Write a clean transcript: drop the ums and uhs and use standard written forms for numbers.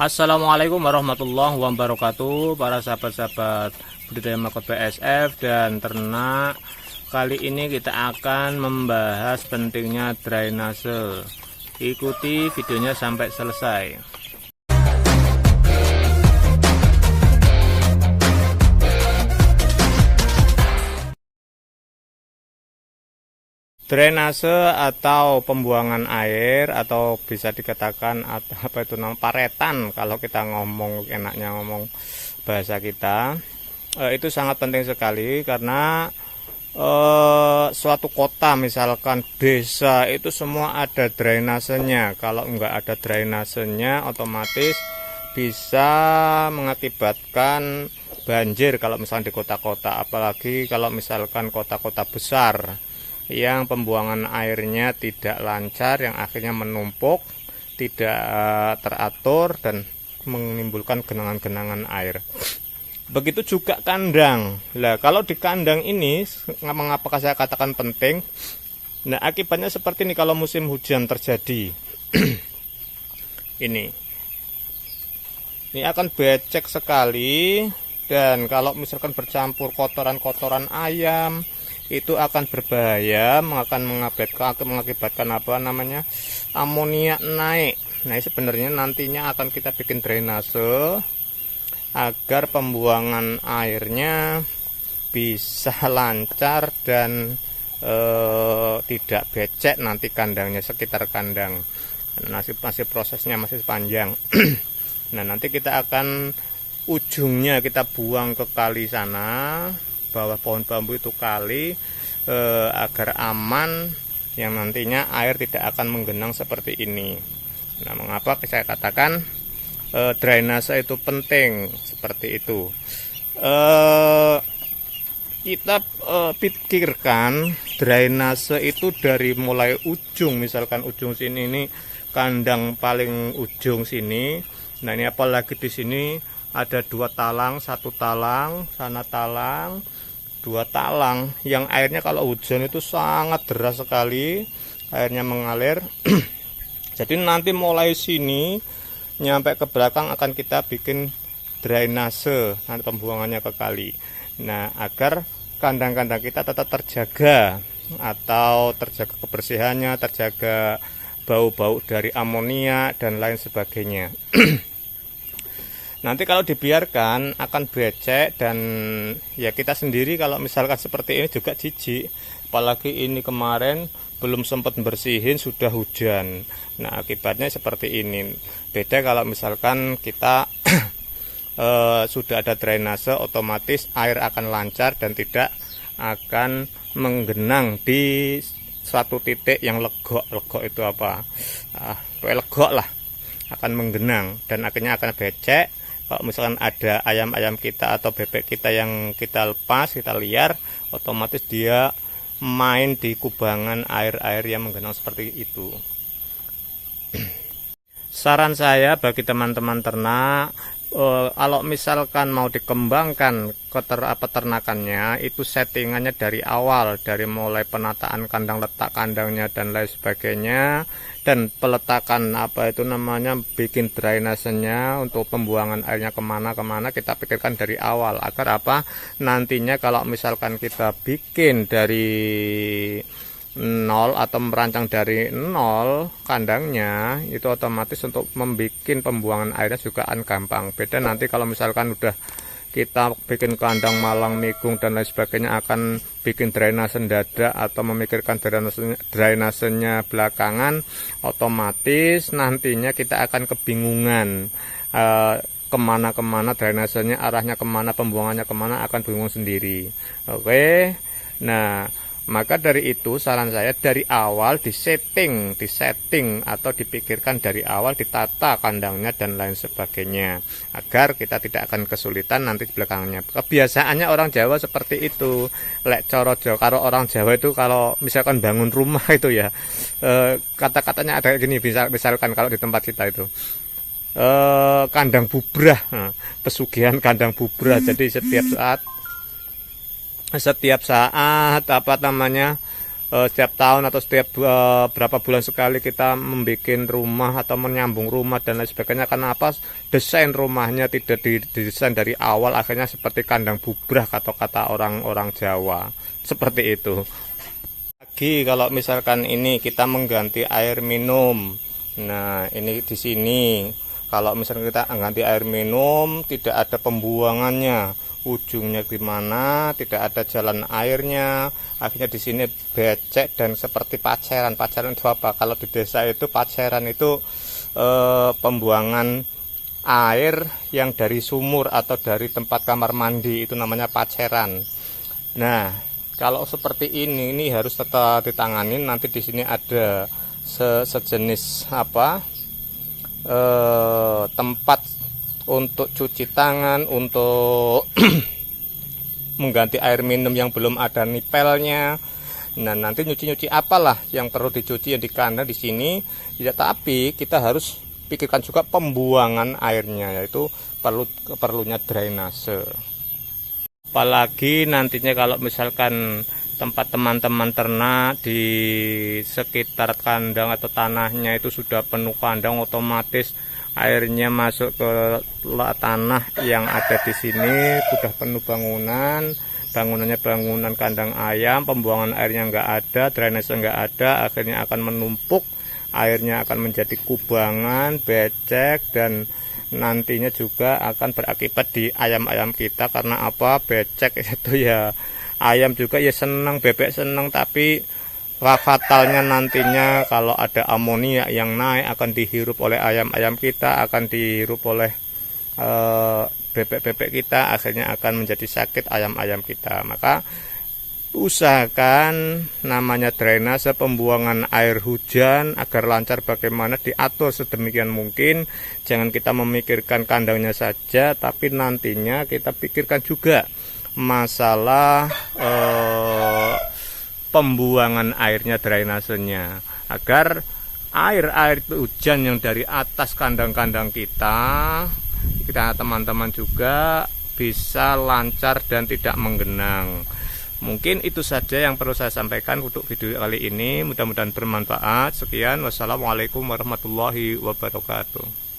Assalamualaikum warahmatullahi wabarakatuh, para sahabat-sahabat budidaya makot BSF dan ternak. Kali ini kita akan membahas pentingnya drainase. Ikuti videonya sampai selesai. Drainase atau pembuangan air, atau bisa dikatakan apa itu namanya, paretan kalau kita ngomong, enaknya ngomong bahasa kita, itu sangat penting sekali karena suatu kota misalkan desa itu semua ada drainasenya. Kalau enggak ada drainasenya otomatis bisa mengakibatkan banjir kalau misalkan di kota-kota, apalagi kalau misalkan kota-kota besar yang pembuangan airnya tidak lancar, yang akhirnya menumpuk, tidak teratur dan menimbulkan genangan-genangan air. Begitu juga kandang. Nah, kalau di kandang ini mengapa saya katakan penting? Nah, akibatnya seperti ini kalau musim hujan terjadi. Ini akan becek sekali, dan kalau misalkan bercampur kotoran-kotoran ayam itu akan berbahaya, akan mengakibatkan apa namanya, amonia naik. Nah, sebenarnya nantinya akan kita bikin drainase agar pembuangan airnya bisa lancar dan tidak becek nanti kandangnya, sekitar kandang. Masih prosesnya masih panjang. Nah, nanti kita akan ujungnya kita buang ke kali sana, bawah pohon bambu itu kali, agar aman, yang nantinya air tidak akan menggenang seperti ini. Nah, mengapa saya katakan drainase itu penting seperti itu? Kita pikirkan drainase itu dari mulai ujung, misalkan ujung sini, ini kandang paling ujung sini. Nah, ini apalagi di sini ada 2 talang, 1 talang, sana talang, 2 talang, yang airnya kalau hujan itu sangat deras sekali, airnya mengalir. Jadi nanti mulai sini nyampe ke belakang akan kita bikin drainase, nanti pembuangannya ke kali. Nah, agar kandang-kandang kita tetap terjaga, atau terjaga kebersihannya, terjaga bau-bau dari amonia dan lain sebagainya. Nanti kalau dibiarkan akan becek, dan ya kita sendiri kalau misalkan seperti ini juga jijik. Apalagi ini kemarin belum sempat bersihin sudah hujan. Nah, akibatnya seperti ini. Beda kalau misalkan kita sudah ada drainase, otomatis air akan lancar dan tidak akan menggenang di suatu titik yang legok. Legok itu apa? Legok lah, akan menggenang dan akhirnya akan becek. Kalau misalkan ada ayam-ayam kita atau bebek kita yang kita lepas, kita liar, otomatis dia main di kubangan air-air yang menggenang seperti itu. Saran saya bagi teman-teman ternak, kalau misalkan mau dikembangkan peternakannya, itu settingannya dari awal, dari mulai penataan kandang, letak kandangnya dan lain sebagainya, dan peletakan apa itu namanya, bikin drainasenya untuk pembuangan airnya kemana-kemana, kita pikirkan dari awal, agar apa, nantinya kalau misalkan kita bikin dari nol atau merancang dari nol kandangnya, itu otomatis untuk membuat pembuangan airnya juga akan gampang. Beda nanti kalau misalkan udah kita bikin kandang malang migung dan lain sebagainya, akan bikin drainase dadak atau memikirkan drainasenya belakangan, otomatis nantinya kita akan kebingungan kemana-kemana drainasenya, arahnya kemana, pembuangannya kemana, akan bingung sendiri. Oke, nah maka dari itu saran saya dari awal disetting atau dipikirkan dari awal, ditata kandangnya dan lain sebagainya, agar kita tidak akan kesulitan nanti di belakangnya. Kebiasaannya orang Jawa seperti itu. Lek coro Jawa, kalau orang Jawa itu kalau misalkan bangun rumah itu ya, kata-katanya ada gini, misalkan kalau di tempat kita itu kandang bubrah, pesugihan kandang bubrah. Jadi setiap saat apa namanya, setiap tahun atau setiap berapa bulan sekali kita membuat rumah atau menyambung rumah dan lain sebagainya. Karena apa? Desain rumahnya tidak didesain dari awal, akhirnya seperti kandang bubrah kata-kata orang-orang Jawa. Seperti itu. Lagi kalau misalkan ini kita mengganti air minum. Nah, ini di sini kalau misalnya kita ganti air minum tidak ada pembuangannya. Ujungnya gimana, tidak ada jalan airnya, akhirnya di sini becek dan seperti paceran. Paceran itu apa? Kalau di desa itu paceran itu pembuangan air yang dari sumur atau dari tempat kamar mandi, itu namanya paceran. Nah, kalau seperti ini harus tetap ditangani. Nanti di sini ada sejenis apa, tempat untuk cuci tangan, untuk mengganti air minum yang belum ada nipelnya. Nah, nanti nyuci-nyuci apalah yang perlu dicuci yang di kandang di sini. Ya, tapi kita harus pikirkan juga pembuangan airnya, yaitu perlunya drainase. Apalagi nantinya kalau misalkan tempat teman-teman ternak di sekitar kandang atau tanahnya itu sudah penuh kandang, otomatis airnya masuk ke tanah yang ada di sini, sudah penuh bangunannya bangunan kandang ayam, pembuangan airnya nggak ada, drainase nggak ada, akhirnya akan menumpuk, airnya akan menjadi kubangan, becek, dan nantinya juga akan berakibat di ayam-ayam kita. Karena apa? Becek itu ya, ayam juga ya senang, bebek senang, tapi fatalnya nantinya kalau ada amonia yang naik akan dihirup oleh ayam-ayam kita, akan dihirup oleh bebek-bebek kita, akhirnya akan menjadi sakit ayam-ayam kita. Maka usahakan namanya drainase, pembuangan air hujan agar lancar, bagaimana diatur sedemikian mungkin. Jangan kita memikirkan kandangnya saja, tapi nantinya kita pikirkan juga masalah pembuangan airnya, drainasenya, agar air hujan yang dari atas kandang-kandang kita teman-teman juga bisa lancar dan tidak menggenang. Mungkin itu saja yang perlu saya sampaikan untuk video kali ini, mudah-mudahan bermanfaat. Sekian, wassalamualaikum warahmatullahi wabarakatuh.